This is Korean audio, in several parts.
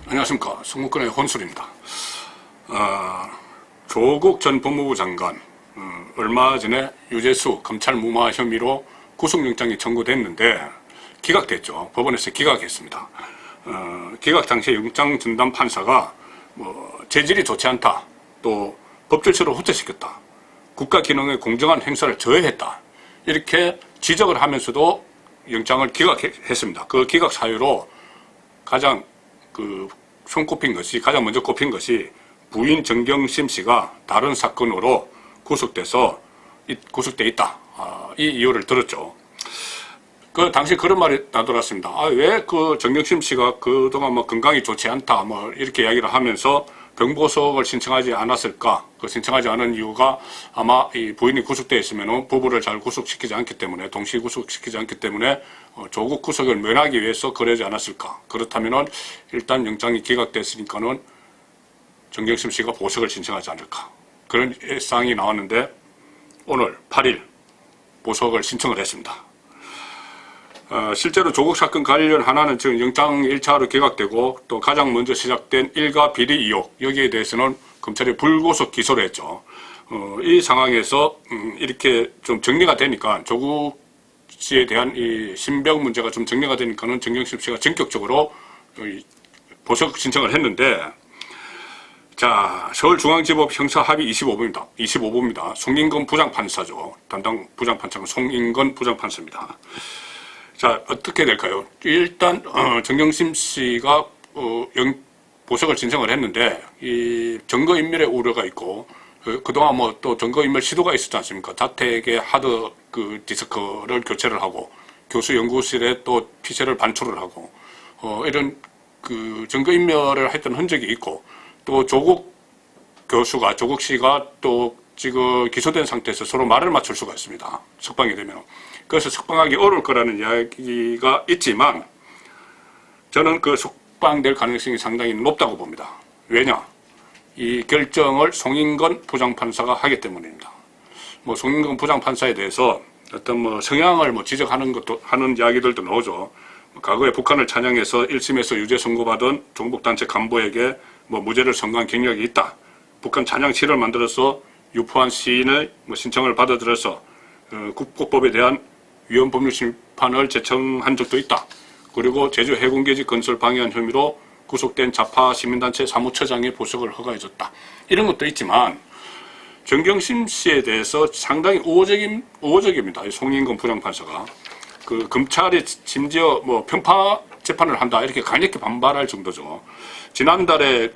안녕하십니까. 성북권의 혼술입니다. 조국 전 법무부 장관 얼마 전에 유재수 검찰 무마 혐의로 구속영장이 청구됐는데 기각됐죠. 법원에서 기각했습니다. 기각 당시에 영장 전담 판사가 재질이 좋지 않다, 또 법질서를 후퇴시켰다, 국가 기능의 공정한 행사를 저해했다, 이렇게 지적을 하면서도 영장을 기각했습니다. 그 기각 사유로 가장 가장 먼저 꼽힌 것이 부인 정경심 씨가 다른 사건으로 구속돼 있다. 이 이유를 들었죠. 그 당시 그런 말이 나돌았습니다. 왜 그 정경심 씨가 그동안 건강이 좋지 않다, 이렇게 이야기를 하면서 병보석을 신청하지 않았을까? 그 신청하지 않은 이유가 아마 이 부인이 구속되어 있으면 부부를 잘 구속시키지 않기 때문에, 동시 구속시키지 않기 때문에 조국 구속을 면하기 위해서 그러지 않았을까? 그렇다면은 일단 영장이 기각됐으니까는 정경심 씨가 보석을 신청하지 않을까? 그런 예상이 나왔는데 오늘 8일 보석을 신청을 했습니다. 실제로 조국 사건 관련 하나는 지금 영장 1차로 기각되고, 또 가장 먼저 시작된 일가 비리 의혹, 여기에 대해서는 검찰이 불구속 기소를 했죠. 이 상황에서 이렇게 좀 정리가 되니까, 조국 씨에 대한 이 신병 문제가 좀 정리가 되니까는 정경심 씨가 전격적으로 보석 신청을 했는데, 자, 서울중앙지법 형사합의 25부입니다. 송인건 부장판사죠. 담당 부장판사는 송인건 부장판사입니다. 자, 어떻게 될까요? 일단 정경심 씨가 보석을 신청을 했는데, 이 증거인멸의 우려가 있고, 그동안 또 증거인멸 시도가 있었지 않습니까? 자택에 하드 디스크를 교체를 하고, 교수 연구실에 또 피체를 반출을 하고, 이런 증거인멸을 했던 흔적이 있고, 또 조국 씨가 또 지금 기소된 상태에서 서로 말을 맞출 수가 있습니다. 석방이 되면. 그래서 석방하기 어려울 거라는 이야기가 있지만, 저는 그 석방될 가능성이 상당히 높다고 봅니다. 왜냐? 이 결정을 송인건 부장판사가 하기 때문입니다. 송인건 부장판사에 대해서 어떤 성향을 지적하는 하는 이야기들도 나오죠. 과거에 북한을 찬양해서 1심에서 유죄 선고받은 종북단체 간부에게 무죄를 선고한 경력이 있다. 북한 찬양 시를 만들어서 유포한 시인의 신청을 받아들여서 국고법에 대한 위헌 법률 심판을 제청한 적도 있다. 그리고 제주 해군기지 건설 방해한 혐의로 구속된 좌파 시민단체 사무처장의 보석을 허가해줬다. 이런 것도 있지만 정경심 씨에 대해서 상당히 우호적입니다. 송인건 부장판사가. 검찰이 심지어 편파 재판을 한다, 이렇게 강력히 반발할 정도죠. 지난달에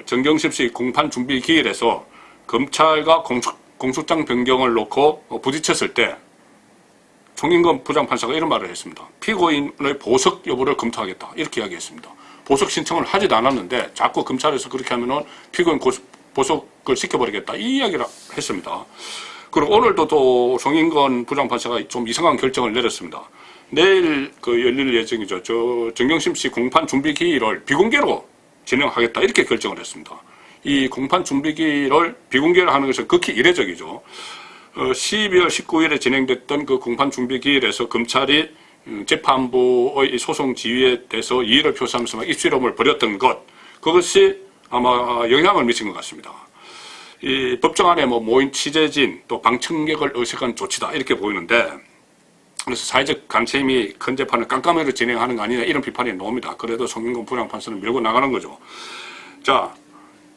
정경심 씨 공판 준비 기일에서 검찰과 공소장 변경을 놓고 부딪혔을 때 송인건 부장판사가 이런 말을 했습니다. 피고인의 보석 여부를 검토하겠다, 이렇게 이야기했습니다. 보석 신청을 하지도 않았는데 자꾸 검찰에서 그렇게 하면은 피고인 보석을 시켜버리겠다, 이 이야기를 했습니다. 그리고 오늘도 또 송인건 부장판사가 좀 이상한 결정을 내렸습니다. 내일 열릴 예정이죠. 정경심 씨 공판 준비 기일을 비공개로 진행하겠다, 이렇게 결정을 했습니다. 이 공판 준비 기일을 비공개로 하는 것은 극히 이례적이죠. 12월 19일에 진행됐던 그 공판 준비 기일에서 검찰이 재판부의 소송 지휘에 대해서 이의를 표시하면서 입시름을 벌였던 그것이 아마 영향을 미친 것 같습니다. 이 법정 안에 모인 취재진, 또 방청객을 의식한 조치다, 이렇게 보이는데, 그래서 사회적 관심이 큰 재판을 깜깜이로 진행하는 거 아니냐, 이런 비판이 나옵니다. 그래도 송인건 부장판사는 밀고 나가는 거죠. 자,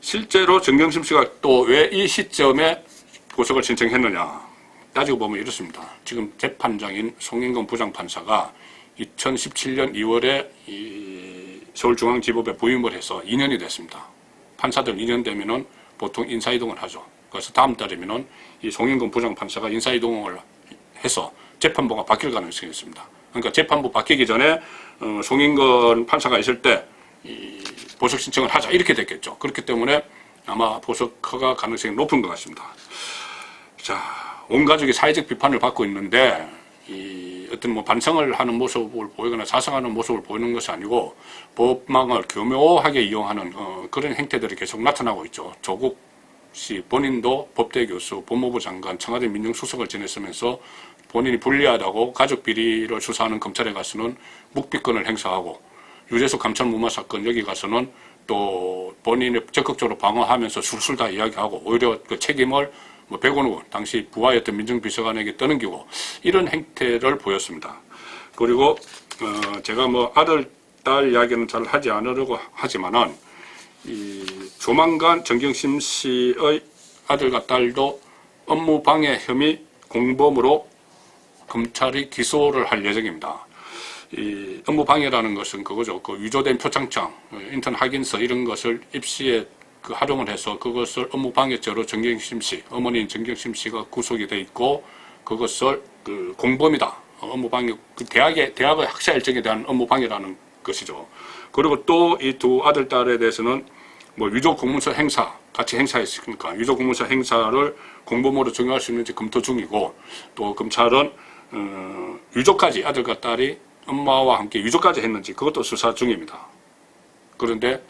실제로 정경심 씨가 또 왜 이 시점에 보석을 신청했느냐 따지고 보면 이렇습니다. 지금 재판장인 송인건 부장판사가 2017년 2월에 서울중앙지법에 부임을 해서 2년이 됐습니다. 판사들 2년 되면은 보통 인사이동을 하죠. 그래서 다음 달이면은 이 송인건 부장판사가 인사이동을 해서 재판부가 바뀔 가능성이 있습니다. 그러니까 재판부 바뀌기 전에 송인건 판사가 있을 때 보석 신청을 하자, 이렇게 됐겠죠. 그렇기 때문에 아마 보석 허가 가능성이 높은 것 같습니다. 자, 온 가족이 사회적 비판을 받고 있는데, 어떤 반성을 하는 모습을 보이거나 자성하는 모습을 보이는 것이 아니고 법망을 교묘하게 이용하는 그런 행태들이 계속 나타나고 있죠. 조국 씨 본인도 법대 교수, 법무부 장관, 청와대 민정수석을 지냈으면서 본인이 불리하다고 가족 비리를 수사하는 검찰에 가서는 묵비권을 행사하고, 유재수 감찰 무마 사건 여기 가서는 또 본인이 적극적으로 방어하면서 술술 다 이야기하고 오히려 그 책임을 뭐 백원우 당시 부하였던 민정비서관에게 떠넘기고 이런 행태를 보였습니다. 그리고 제가 뭐 아들 딸 이야기는 잘 하지 않으려고 하지만은 이 조만간 정경심 씨의 아들과 딸도 업무방해 혐의 공범으로 검찰이 기소를 할 예정입니다. 이 업무방해라는 것은 그거죠. 그 위조된 표창장, 인턴 확인서 이런 것을 입시에 그 활용을 해서 그것을 업무방해죄로 정경심 씨, 어머니인 정경심 씨가 구속이 돼 있고 그것을 그 공범이다. 업무방해, 그 대학의 학사 일정에 대한 업무방해라는 것이죠. 그리고 또 이 두 아들, 딸에 대해서는 뭐 위조 공문서 행사, 같이 행사했으니까 위조 공문서 행사를 공범으로 적용할 수 있는지 검토 중이고 또 검찰은 위조까지 아들과 딸이 엄마와 함께 위조까지 했는지 그것도 수사 중입니다. 그런데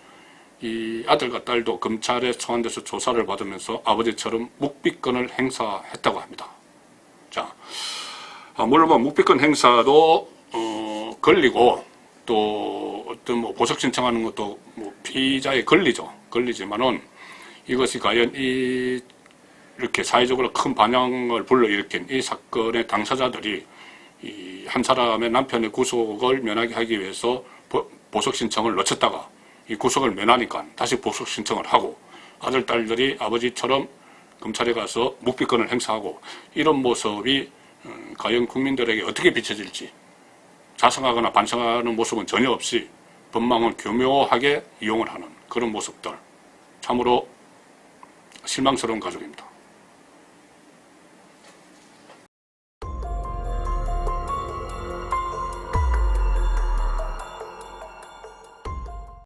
이 아들과 딸도 검찰에 소환돼서 조사를 받으면서 아버지처럼 묵비권을 행사했다고 합니다. 자, 물론 뭐 묵비권 행사도 걸리고 또 어떤 뭐 보석 신청하는 것도 뭐 피의자에 걸리지만은 이것이 과연 이렇게 사회적으로 큰 반향을 불러일으킨 이 사건의 당사자들이 이 한 사람의 남편의 구속을 면하게 하기 위해서 보석 신청을 늦췄다가 이 구속을 면하니까 다시 보석 신청을 하고 아들, 딸들이 아버지처럼 검찰에 가서 묵비권을 행사하고 이런 모습이 과연 국민들에게 어떻게 비춰질지 자성하거나 반성하는 모습은 전혀 없이 법망을 교묘하게 이용을 하는 그런 모습들 참으로 실망스러운 가족입니다.